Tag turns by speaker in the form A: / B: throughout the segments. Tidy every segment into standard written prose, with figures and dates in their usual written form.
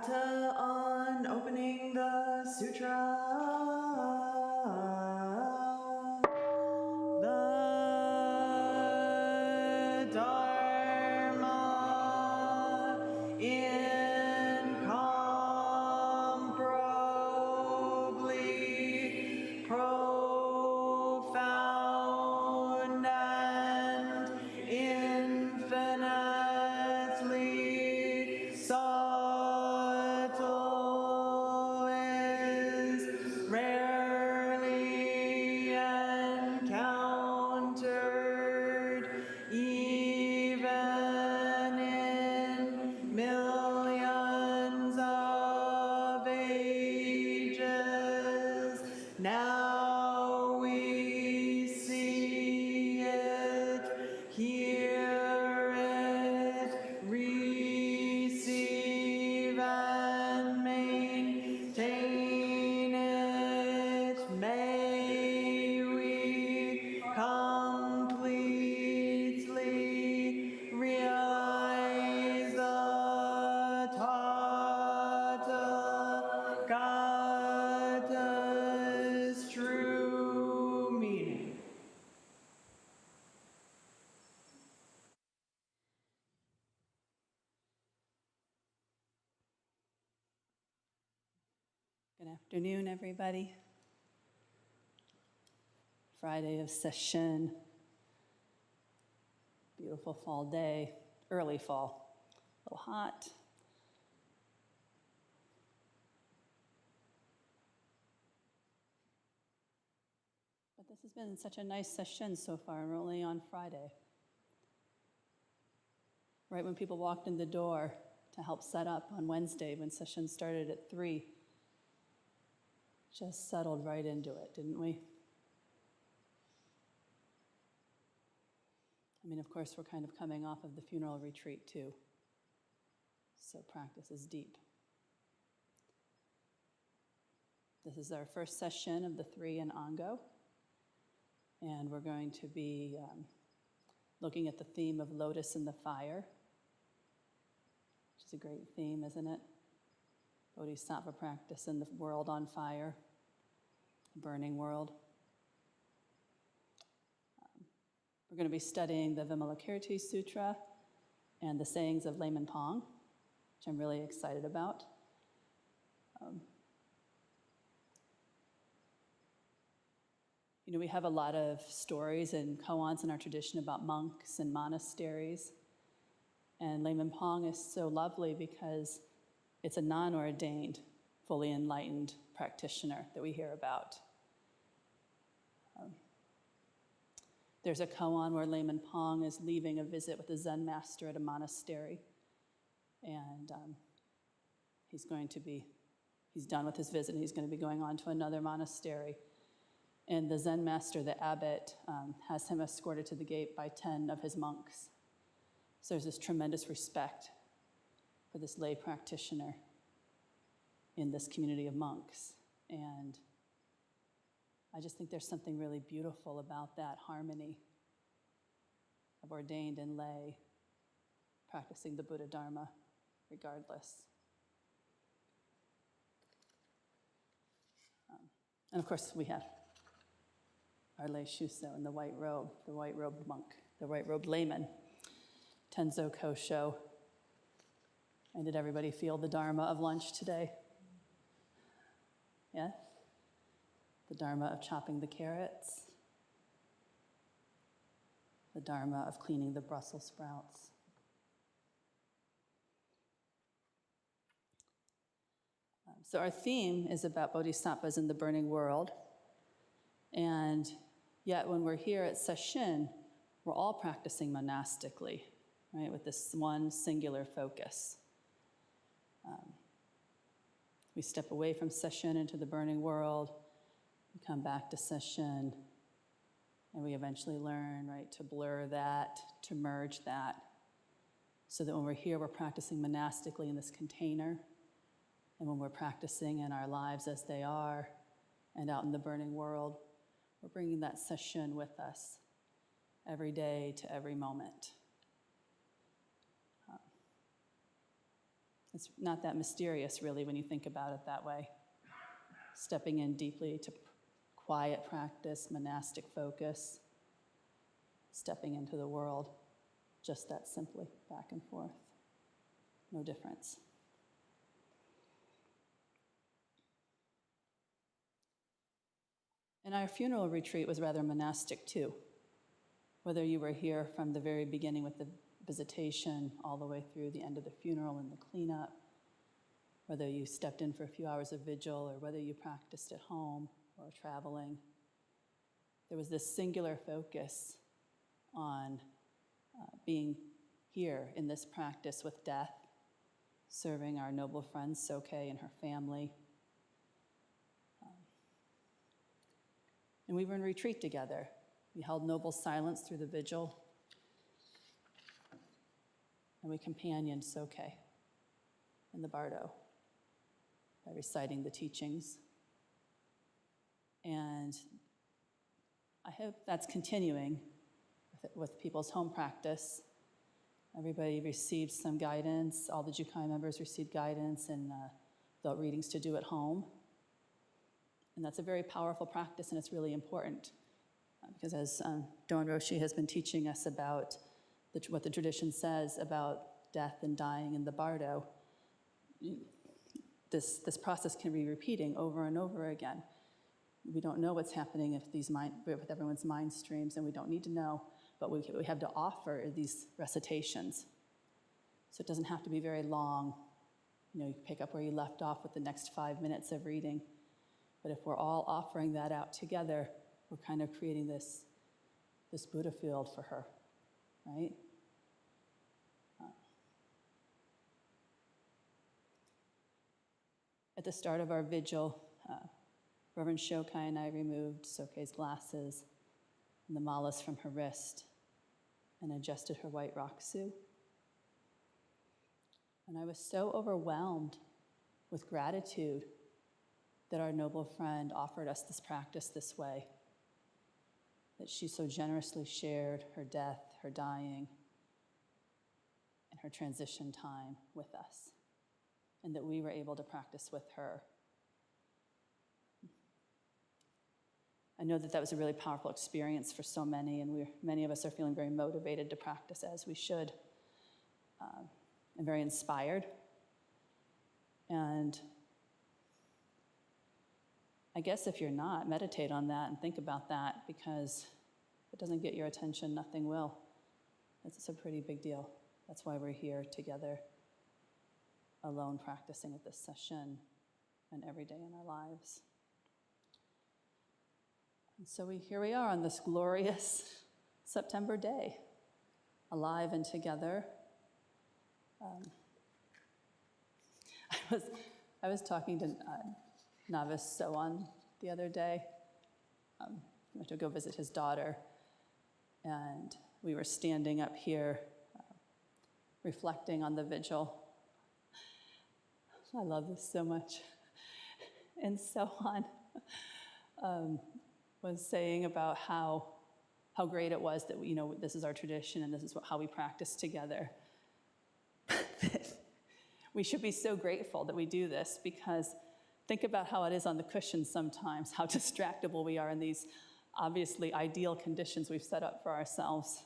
A: Hatha on opening the sutra. The Dharma incomparably profound and infinitely subtle is rarely encountered even in millions of ages. Now we see it, hear it, receive and maintain it. May we completely realize the Tathagata's true meaning. Good afternoon, everybody. Friday of session. Beautiful fall day, early fall, a little hot. But this has been such a nice session so far. We're only on Friday. Right when people walked in the door to help set up on Wednesday when session started at 3, just settled right into it, didn't we? I mean, of course, we're kind of coming off of the funeral retreat too. So practice is deep. This is our first session of the 3 in Ango. And we're going to be looking at the theme of lotus in the fire, which is a great theme, isn't it? Bodhisattva practice in the world on fire, a burning world. We're going to be studying the Vimalakirti Sutra and the sayings of Layman Pong, which I'm really excited about. We have a lot of stories and koans in our tradition about monks and monasteries. And Layman Pong is so lovely because it's a non-ordained, fully enlightened practitioner that we hear about. There's a koan where Layman Pong is leaving a visit with a Zen master at a monastery. And he's done with his visit and he's going to be going on to another monastery. And the Zen master, the abbot, has him escorted to the gate by 10 of his monks. So there's this tremendous respect for this lay practitioner in this community of monks. And I just think there's something really beautiful about that harmony of ordained and lay practicing the Buddha Dharma regardless. And of course we have our lay Shuso in the white robed monk, the white-robed layman, Tenzo Kosho. And did everybody feel the Dharma of lunch today? Yeah? The Dharma of chopping the carrots. The Dharma of cleaning the Brussels sprouts. So our theme is about bodhisattvas in the burning world. And yet when we're here at Sesshin, we're all practicing monastically, right, with this one singular focus. We step away from Sesshin into the burning world, we come back to Sesshin, and we eventually learn, right, to blur that, to merge that, so that when we're here, we're practicing monastically in this container, and when we're practicing in our lives as they are, and out in the burning world, we're bringing that Sesshin with us every day to every moment. It's not that mysterious, really, when you think about it that way. Stepping in deeply to quiet practice, monastic focus, stepping into the world, just that simply, back and forth. No difference. And our funeral retreat was rather monastic too. Whether you were here from the very beginning with the visitation all the way through the end of the funeral and the cleanup, whether you stepped in for a few hours of vigil or whether you practiced at home or traveling, there was this singular focus on being here in this practice with death, serving our noble friend Soke and her family. And we were in retreat together. We held noble silence through the vigil, and we companioned Soke in the bardo by reciting the teachings. And I hope that's continuing with people's home practice. Everybody received some guidance. All the Jukai members received guidance and the readings to do at home. And that's a very powerful practice, and it's really important. Because as Doan Roshi has been teaching us about what the tradition says about death and dying in the bardo, this process can be repeating over and over again. We don't know what's happening with everyone's mind streams, and we don't need to know, but we have to offer these recitations. So it doesn't have to be very long. You pick up where you left off with the next 5 minutes of reading. But if we're all offering that out together, we're kind of creating this Buddha field for her, right? At the start of our vigil, Reverend Shokai and I removed Soke's glasses and the malas from her wrist and adjusted her white rakusu. And I was so overwhelmed with gratitude that our noble friend offered us this practice this way, that she so generously shared her death, her dying, and her transition time with us, and that we were able to practice with her. I know that was a really powerful experience for so many, and many of us are feeling very motivated to practice as we should, and very inspired. And I guess if you're not, meditate on that and think about that, because if it doesn't get your attention, nothing will. It's a pretty big deal. That's why we're here together, alone practicing at this session and every day in our lives. And so here we are on this glorious September day, alive and together. I was talking to Novice Soan the other day. I went to go visit his daughter, and we were standing up here reflecting on the vigil. I love this so much. And Soan was saying about how great it was that this is our tradition and this is how we practice together. We should be so grateful that we do this, because think about how it is on the cushion sometimes, how distractible we are in these obviously ideal conditions we've set up for ourselves.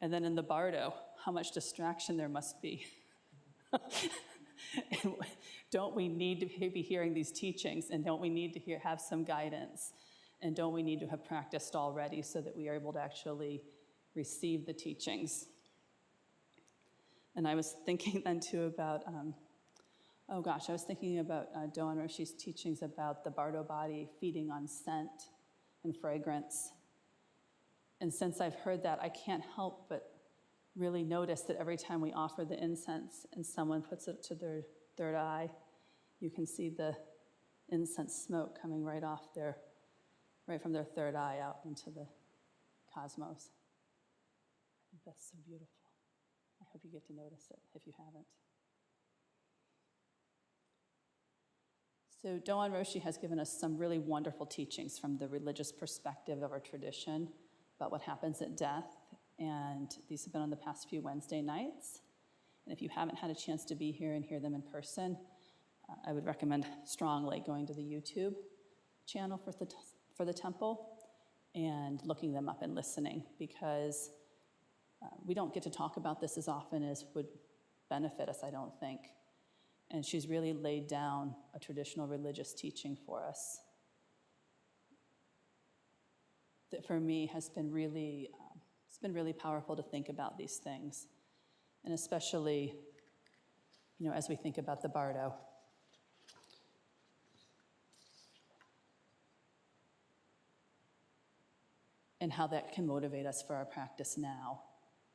A: And then in the bardo, how much distraction there must be. And don't we need to be hearing these teachings? And don't we need to have some guidance? And don't we need to have practiced already so that we are able to actually receive the teachings? And I was thinking then too about, I was thinking about Doan Roshi's teachings about the bardo body feeding on scent and fragrance. And since I've heard that, I can't help but really notice that every time we offer the incense and someone puts it to their third eye, you can see the incense smoke coming right from their third eye out into the cosmos. I think that's so beautiful. I hope you get to notice it if you haven't. So Doan Roshi has given us some really wonderful teachings from the religious perspective of our tradition about what happens at death, and these have been on the past few Wednesday nights. And if you haven't had a chance to be here and hear them in person, I would recommend strongly going to the YouTube channel for the temple and looking them up and listening, because we don't get to talk about this as often as would benefit us, I don't think. And she's really laid down a traditional religious teaching for us that for me has been really, it's been really powerful to think about these things. And especially, as we think about the bardo. And how that can motivate us for our practice now,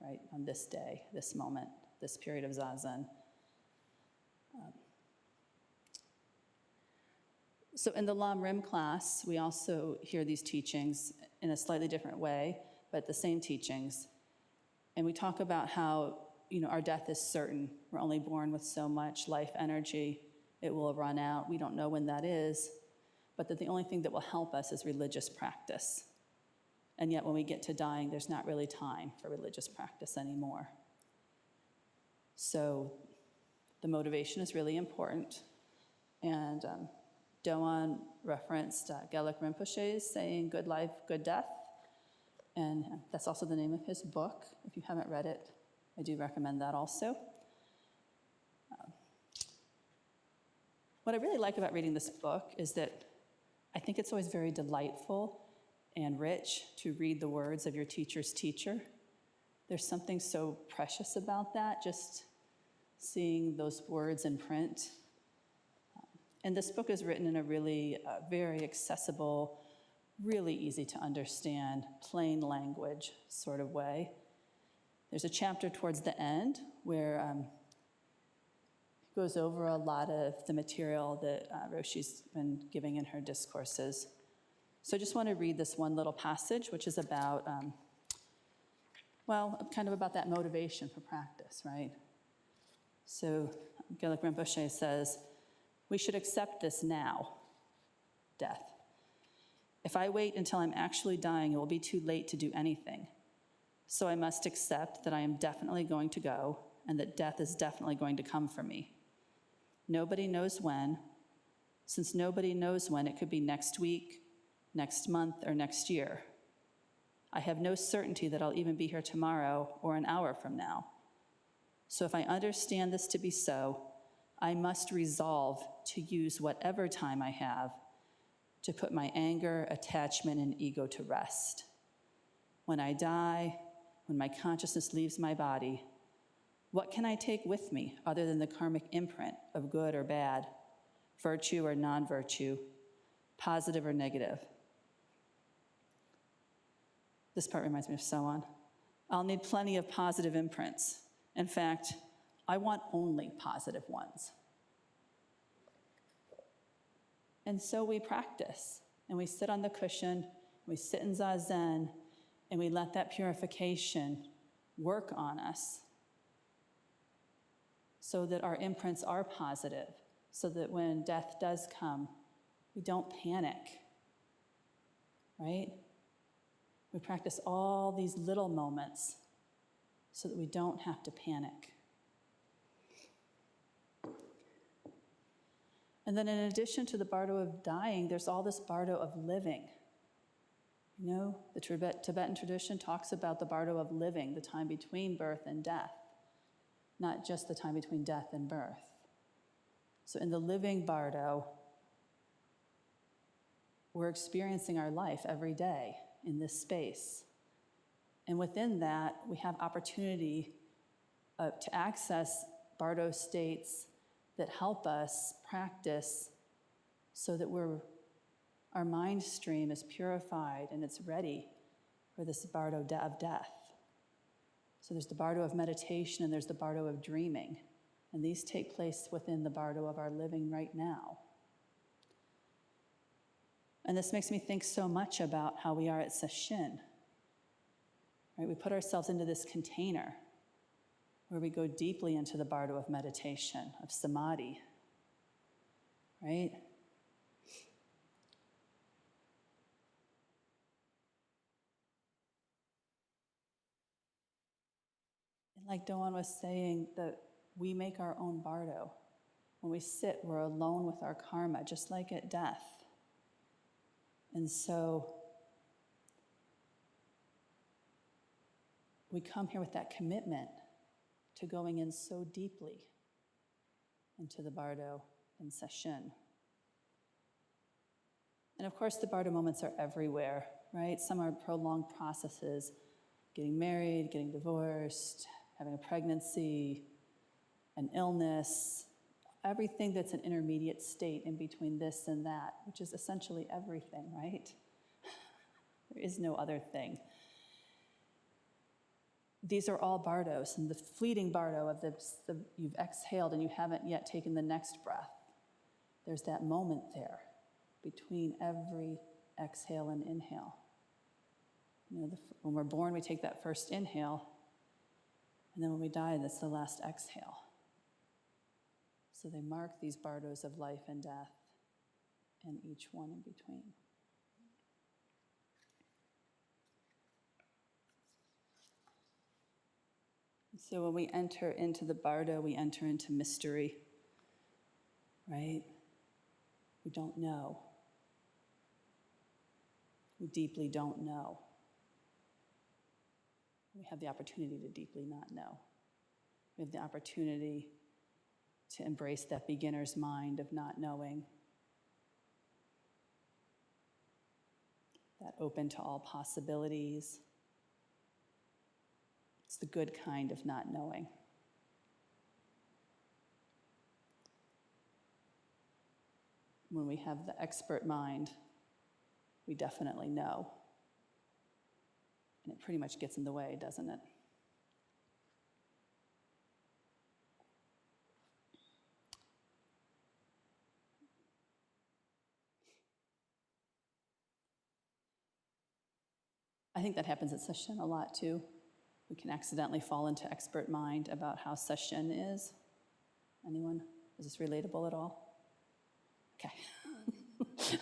A: right? On this day, this moment, this period of Zazen. So in the Lam Rim class, we also hear these teachings in a slightly different way, but the same teachings. And we talk about how, our death is certain. We're only born with so much life energy. It will run out. We don't know when that is, but that the only thing that will help us is religious practice. And yet when we get to dying, there's not really time for religious practice anymore. So the motivation is really important. And Doan referenced Gelek Rinpoche's saying, "Good life, good death." And that's also the name of his book. If you haven't read it, I do recommend that also. What I really like about reading this book is that I think it's always very delightful and rich to read the words of your teacher's teacher. There's something so precious about that, just seeing those words in print. And this book is written in a really very accessible, really easy to understand, plain language sort of way. There's a chapter towards the end where it goes over a lot of the material that Roshi's been giving in her discourses. So I just want to read this one little passage, which is about, kind of about that motivation for practice, right? So Gelek Rinpoche says, "We should accept this now, death. If I wait until I'm actually dying, it will be too late to do anything. So I must accept that I am definitely going to go and that death is definitely going to come for me. Nobody knows when. Since nobody knows when, it could be next week, next month, or next year. I have no certainty that I'll even be here tomorrow or an hour from now. So if I understand this to be so, I must resolve to use whatever time I have to put my anger, attachment, and ego to rest. When I die, when my consciousness leaves my body, what can I take with me other than the karmic imprint of good or bad, virtue or non-virtue, positive or negative?" This part reminds me of Soan. "I'll need plenty of positive imprints. In fact, I want only positive ones." And so we practice, and we sit on the cushion, we sit in Zazen, and we let that purification work on us so that our imprints are positive, so that when death does come, we don't panic, right? We practice all these little moments so that we don't have to panic. And then in addition to the bardo of dying, there's all this bardo of living. The Tibetan tradition talks about the bardo of living, the time between birth and death, not just the time between death and birth. So in the living bardo, we're experiencing our life every day in this space. And within that, we have opportunity to access bardo states that help us practice so that our mind stream is purified and it's ready for this bardo of death. So there's the bardo of meditation and there's the bardo of dreaming. And these take place within the bardo of our living right now. And this makes me think so much about how we are at Sesshin. Right? We put ourselves into this container where we go deeply into the bardo of meditation, of samadhi, right? And like Doan was saying, we make our own bardo. When we sit, we're alone with our karma, just like at death. And so we come here with that commitment to going in so deeply into the bardo and sesshin. And of course, the bardo moments are everywhere, right? Some are prolonged processes, getting married, getting divorced, having a pregnancy, an illness, everything that's an intermediate state in between this and that, which is essentially everything, right? There is no other thing. These are all bardos, and the fleeting bardo of you've exhaled and you haven't yet taken the next breath. There's that moment there between every exhale and inhale. When we're born, we take that first inhale, and then when we die, that's the last exhale. So they mark these bardos of life and death, and each one in between. So when we enter into the bardo, we enter into mystery, right? We don't know. We deeply don't know. We have the opportunity to deeply not know. We have the opportunity to embrace that beginner's mind of not knowing, that open to all possibilities. It's the good kind of not knowing. When we have the expert mind, we definitely know. And it pretty much gets in the way, doesn't it? I think that happens at sesshin a lot too. We can accidentally fall into expert mind about how sesshin is. Anyone? Is this relatable at all? Okay.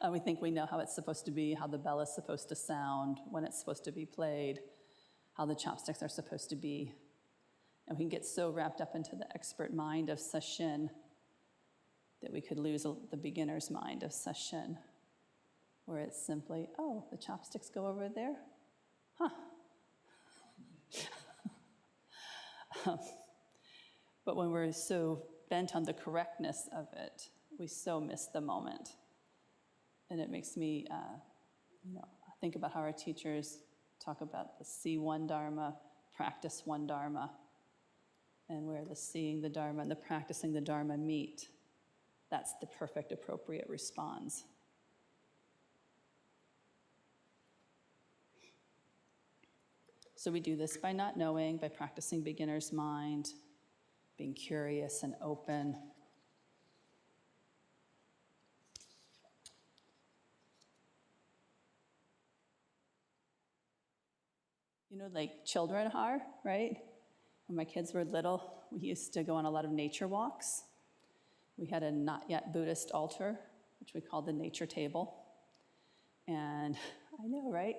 A: We think we know how it's supposed to be, how the bell is supposed to sound, when it's supposed to be played, how the chopsticks are supposed to be. And we can get so wrapped up into the expert mind of sesshin that we could lose the beginner's mind of sesshin, where it's simply, oh, the chopsticks go over there? Huh. But when we're so bent on the correctness of it, we so miss the moment. And it makes me think about how our teachers talk about the see one dharma, practice one dharma, and where the seeing the dharma and the practicing the dharma meet. That's the perfect, appropriate response. So we do this by not knowing, by practicing beginner's mind, being curious and open. Like children are, right? When my kids were little, we used to go on a lot of nature walks. We had a not yet Buddhist altar, which we called the nature table. And I know, right?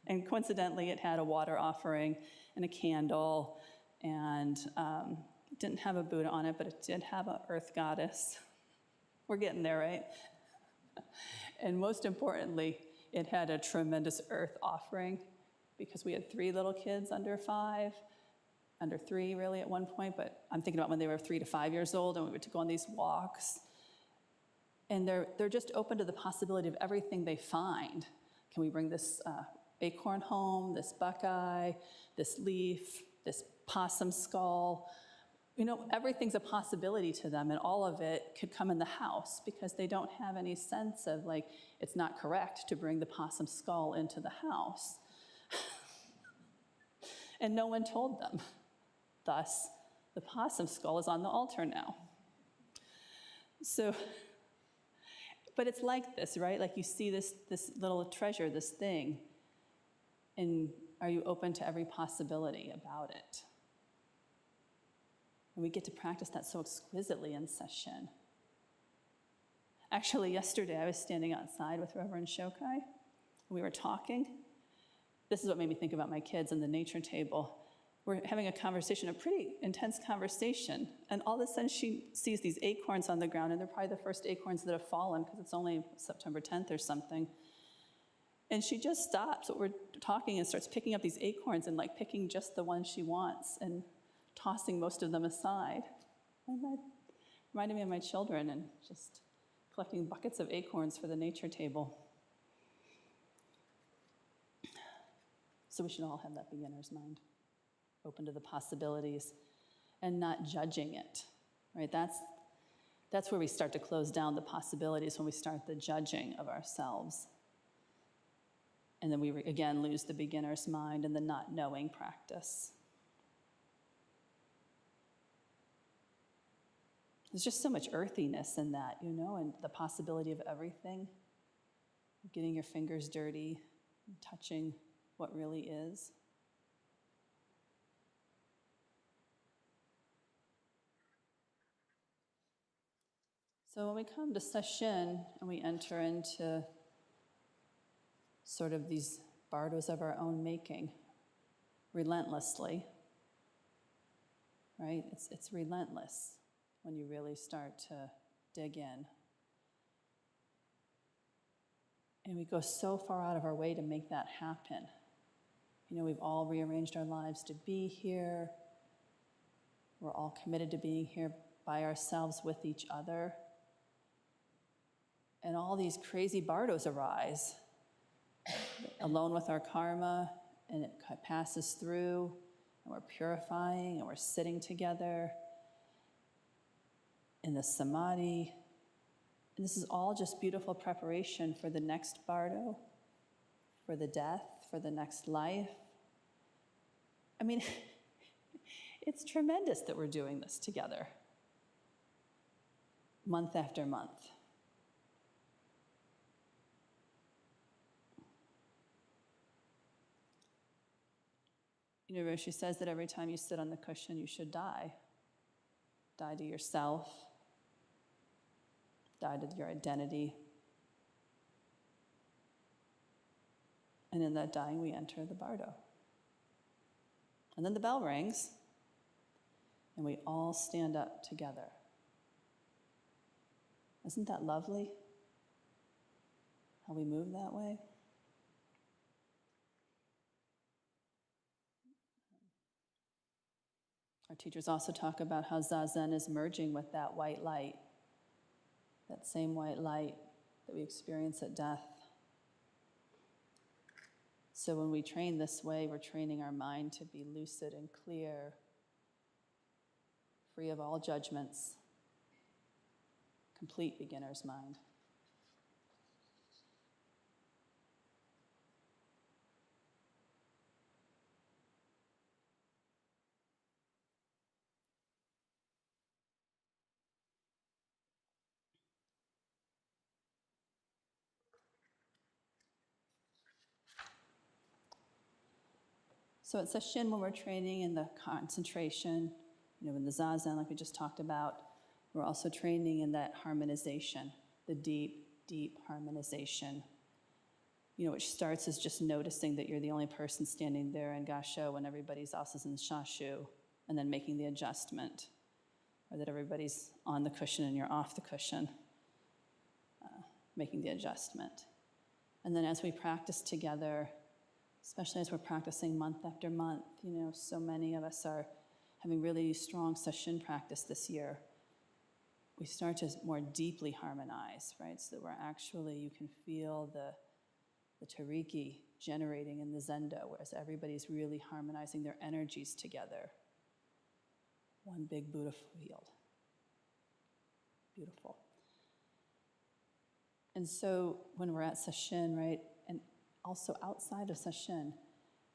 A: And coincidentally, it had a water offering and a candle, and it didn't have a Buddha on it, but it did have an earth goddess. We're getting there, right? And most importantly, it had a tremendous earth offering, because we had 3 little kids under 5, under 3 really at one point, but I'm thinking about when they were 3 to 5 years old, and we would go on these walks. And they're just open to the possibility of everything they find. Can we bring this acorn home, this buckeye, this leaf, this possum skull? Everything's a possibility to them, and all of it could come in the house because they don't have any sense of, it's not correct to bring the possum skull into the house. And no one told them. Thus, the possum skull is on the altar now. So, but it's like this, right? Like you see this little treasure, this thing, and are you open to every possibility about it? And we get to practice that so exquisitely in sesshin. Actually, yesterday I was standing outside with Reverend Shokai. We were talking. This is what made me think about my kids and the nature table. we're having a conversation, a pretty intense conversation, and all of a sudden she sees these acorns on the ground, and they're probably the first acorns that have fallen because it's only September 10th or something. And she just stops what we're talking and starts picking up these acorns and like picking just the ones she wants and tossing most of them aside. And that reminded me of my children and just collecting buckets of acorns for the nature table. So we should all have that beginner's mind, open to the possibilities and not judging it, right? That's where we start to close down the possibilities, when we start the judging of ourselves. And then we again lose the beginner's mind and the not knowing practice. There's just so much earthiness in that, and the possibility of everything, getting your fingers dirty, and touching what really is. So when we come to sesshin and we enter into sort of these bardos of our own making, relentlessly, right? It's relentless when you really start to dig in. And we go so far out of our way to make that happen. We've all rearranged our lives to be here. We're all committed to being here by ourselves with each other. And all these crazy bardos arise, alone with our karma, and it passes through, and we're purifying, and we're sitting together in the samadhi. And this is all just beautiful preparation for the next bardo, for the death, for the next life. I mean, it's tremendous that we're doing this together, month after month. Roshi says that every time you sit on the cushion, you should die. Die to yourself, die to your identity. And in that dying, we enter the bardo. And then the bell rings, and we all stand up together. Isn't that lovely? How we move that way? Our teachers also talk about how Zazen is merging with that white light, that same white light that we experience at death. So when we train this way, we're training our mind to be lucid and clear, free of all judgments, complete beginner's mind. So at sesshin, when we're training in the concentration, in the zazen, like we just talked about, we're also training in that harmonization, the deep, deep harmonization, which starts as just noticing that you're the only person standing there in gasho when everybody else is in shashu, and then making the adjustment, or that everybody's on the cushion and you're off the cushion, making the adjustment. And then as we practice together, especially as we're practicing month after month, so many of us are having really strong sesshin practice this year. We start to more deeply harmonize, right? So that we're actually, you can feel the tariki generating in the zendo, whereas everybody's really harmonizing their energies together. One big Buddha field. Beautiful. And so when we're at sesshin, right, and also outside of sesshin,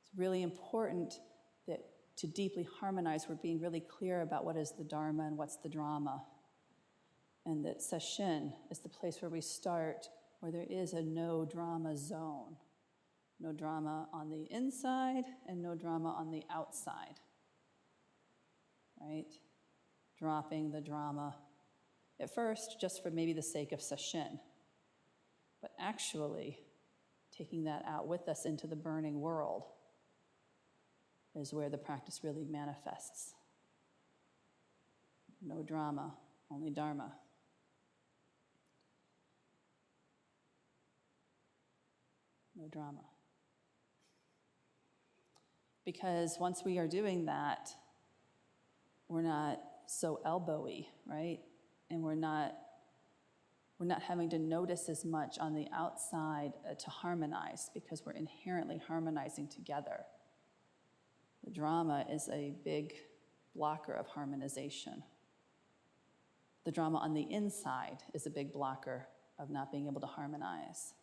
A: it's really important that to deeply harmonize, we're being really clear about what is the dharma and what's the drama. And that sesshin is the place where we start, where there is a no drama zone. No drama on the inside and no drama on the outside. Right? Dropping the drama at first, just for maybe the sake of sesshin. But actually, taking that out with us into the burning world. is where the practice really manifests. No drama, only dharma. No drama. Because once we are doing that, we're not so elbowy, right? And we're not having to notice as much on the outside to harmonize, because we're inherently harmonizing together. The drama is a big blocker of harmonization. The drama on the inside is a big blocker of not being able to harmonize.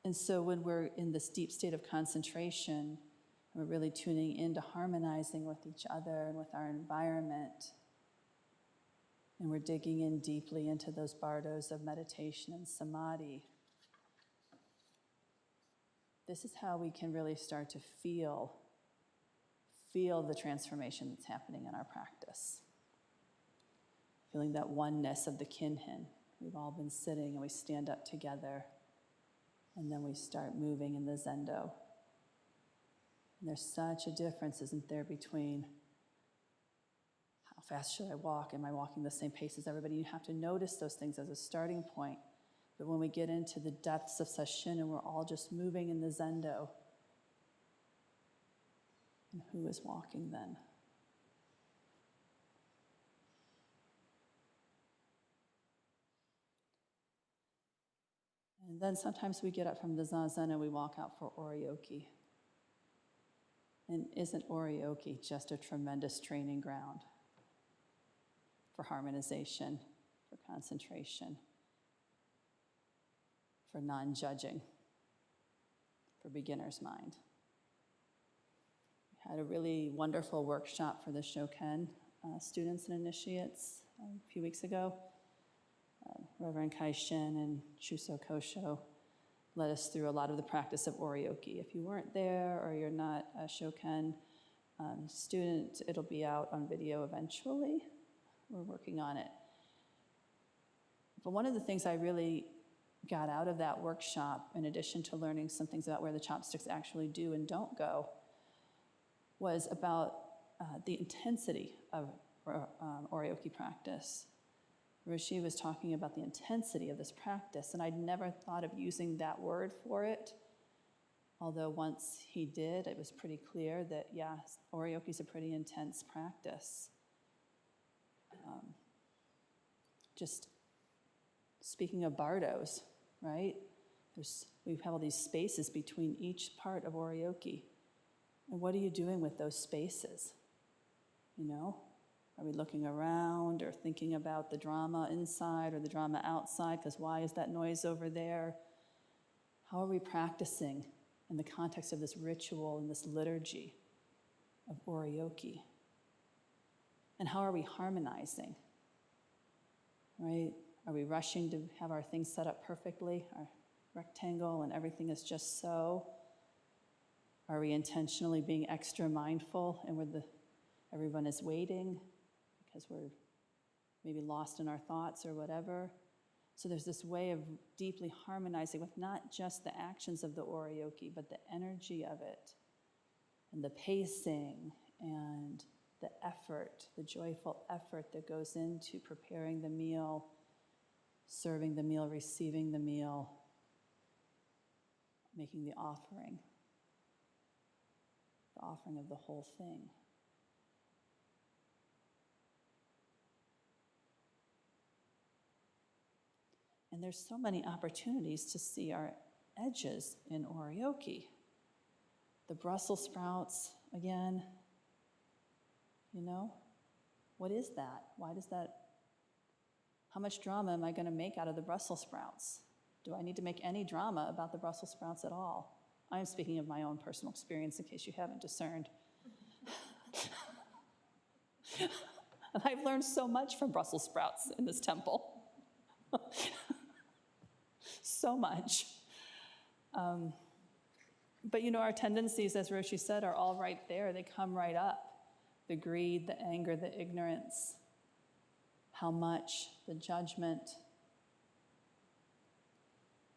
A: And so when we're in this deep state of concentration, we're really tuning into harmonizing with each other and with our environment, and we're digging in deeply into those bardos of meditation and samadhi. This is how we can really start to feel the transformation that's happening in our practice. Feeling that oneness of the kinhin. We've all been sitting and we stand up together, and then we start moving in the zendo. And there's such a difference, isn't there, between how fast should I walk? Am I walking the same pace as everybody? You have to notice those things as a starting point. But when we get into the depths of sesshin and we're all just moving in the zendo, and who is walking then? And then sometimes we get up from the zazen and we walk out for oryoki. And isn't oryoki just a tremendous training ground for harmonization, for concentration, for non-judging, for beginner's mind? We had a really wonderful workshop for the Shoken students and initiates a few weeks ago. Reverend Kaishin and Shuso Kosho led us through a lot of the practice of oryoki. If you weren't there or you're not a Shoken student, it'll be out on video eventually. We're working on it. But one of the things I really got out of that workshop, in addition to learning some things about where the chopsticks actually do and don't go, was about the intensity of oryoki practice. Rishi was talking about the intensity of this practice, and I'd never thought of using that word for it. Although once he did, it was pretty clear that, yeah, oryoki is a pretty intense practice. Just speaking of bardos, right? We have all these spaces between each part of oryoki. And what are you doing with those spaces? You know? Are we looking around or thinking about the drama inside or the drama outside? Because why is that noise over there? How are we practicing in the context of this ritual and this liturgy of oryoki? And how are we harmonizing? Right? Are we rushing to have our things set up perfectly, our rectangle, and everything is just so? Are we intentionally being extra mindful and everyone is waiting because we're maybe lost in our thoughts or whatever? So there's this way of deeply harmonizing with not just the actions of the oryoki, but the energy of it, and the pacing, and the effort, the joyful effort that goes into preparing the meal, serving the meal, receiving the meal, making the offering of the whole thing. And there's so many opportunities to see our edges in oryoki. The Brussels sprouts, again, you know, what is that? How much drama am I going to make out of the Brussels sprouts? Do I need to make any drama about the Brussels sprouts at all? I am speaking of my own personal experience in case you haven't discerned. And I've learned so much from Brussels sprouts in this temple. So much. But you know, our tendencies, as Roshi said, are all right there. They come right up. The greed, the anger, the ignorance, how much, the judgment.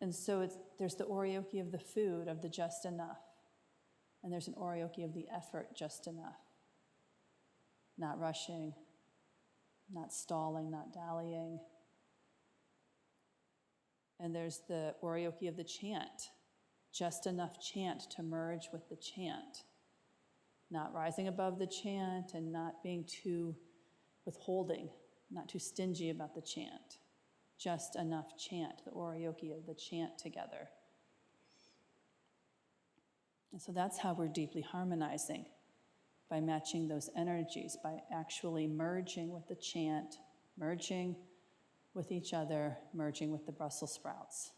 A: And so there's the oryoki of the food, of the just enough. And there's an oryoki of the effort, just enough. Not rushing, not stalling, not dallying. And there's the oryoki of the chant, just enough chant to merge with the chant. Not rising above the chant and not being too withholding, not too stingy about the chant. Just enough chant, the oryoki of the chant together. And so that's how we're deeply harmonizing, by matching those energies, by actually merging with the chant, merging with each other, merging with the Brussels sprouts.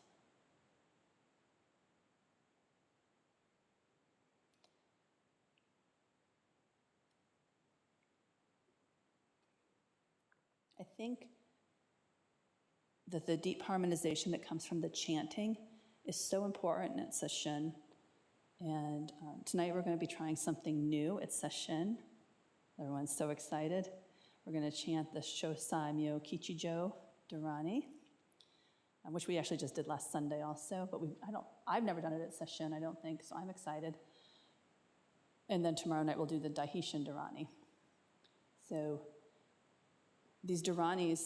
A: I think that the deep harmonization that comes from the chanting is so important at session. And tonight we're going to be trying something new at session. Everyone's so excited. We're going to chant the Shosai Myo Kichijo Dharani, which we actually just did last Sunday also, but I've never done it at session, I don't think, so I'm excited. And then tomorrow night we'll do the Daishin Dharani. So these Dharanis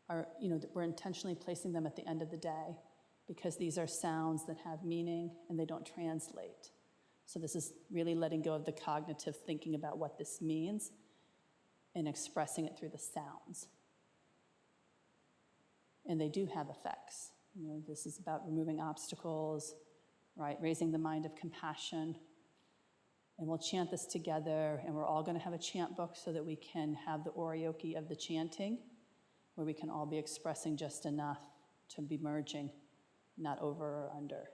A: are, we're intentionally placing them at the end of the day because these are sounds that have meaning and they don't translate. So this is really letting go of the cognitive thinking about what this means and expressing it through the sounds. And they do have effects. This is about removing obstacles, right? Raising the mind of compassion. And we'll chant this together, and we're all going to have a chant book so that we can have the oryoki of the chanting, where we can all be expressing just enough to be merging, not over or under.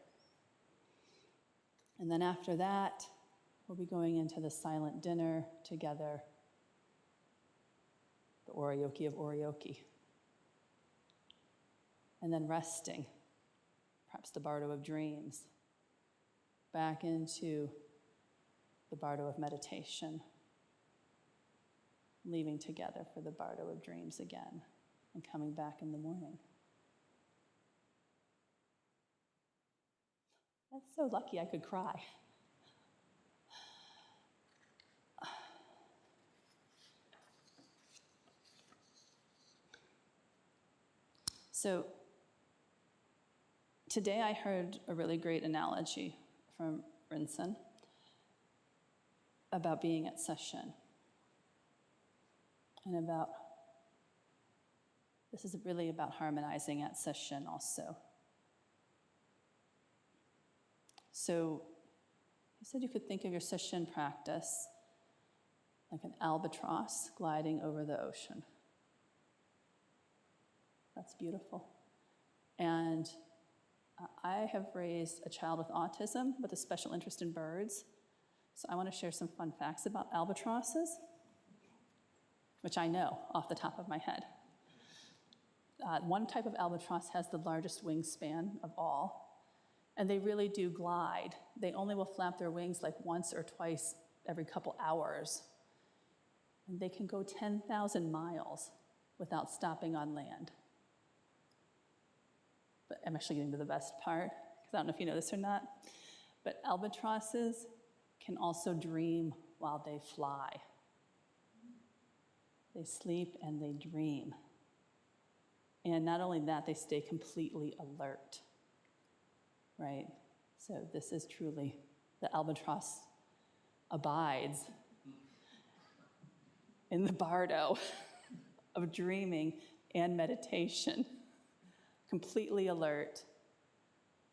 A: And then after that, we'll be going into the silent dinner together, the oryoki of oryoki. And then resting, perhaps the bardo of dreams, back into the bardo of meditation, leaving together for the bardo of dreams again, and coming back in the morning. That's so lucky I could cry. So today I heard a really great analogy from Rinsen about being at session. And this is really about harmonizing at session also. So he said you could think of your session practice like an albatross gliding over the ocean. That's beautiful. And I have raised a child with autism with a special interest in birds. So I want to share some fun facts about albatrosses, which I know off the top of my head. One type of albatross has the largest wingspan of all, and they really do glide. They only will flap their wings like once or twice every couple hours. And they can go 10,000 miles without stopping on land. But I'm actually getting to the best part, because I don't know if you know this or not, but albatrosses can also dream while they fly. They sleep and they dream. And not only that, they stay completely alert, right? So this is truly, the albatross abides in the bardo of dreaming and meditation, completely alert,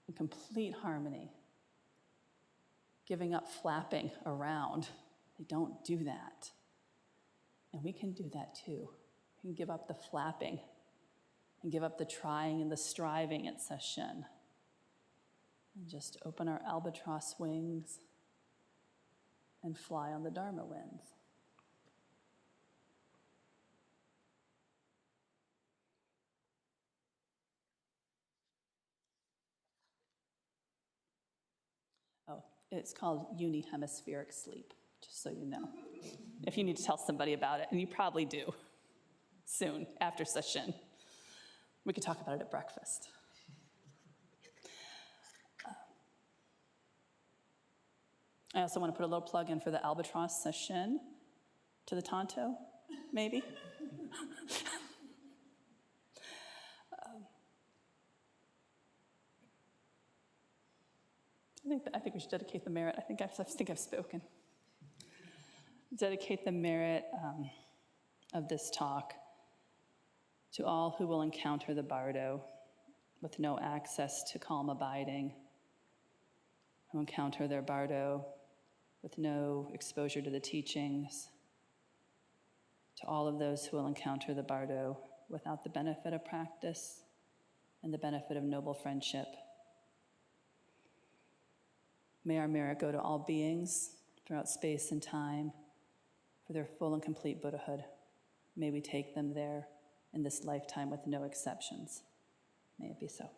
A: in complete harmony, giving up flapping around. They don't do that. And we can do that too. We can give up the flapping and give up the trying and the striving at session. And just open our albatross wings and fly on the Dharma winds. Oh, it's called unihemispheric sleep, just so you know. If you need to tell somebody about it, and you probably do soon, after session. We could talk about it at breakfast. I also want to put a little plug in for the albatross session to the Tonto, maybe. I think we should dedicate the merit. I think I've spoken. Dedicate the merit of this talk to all who will encounter the bardo with no access to calm abiding, who encounter their bardo with no exposure to the teachings, to all of those who will encounter the bardo without the benefit of practice and the benefit of noble friendship. May our merit go to all beings throughout space and time for their full and complete Buddhahood. May we take them there in this lifetime with no exceptions. May it be so.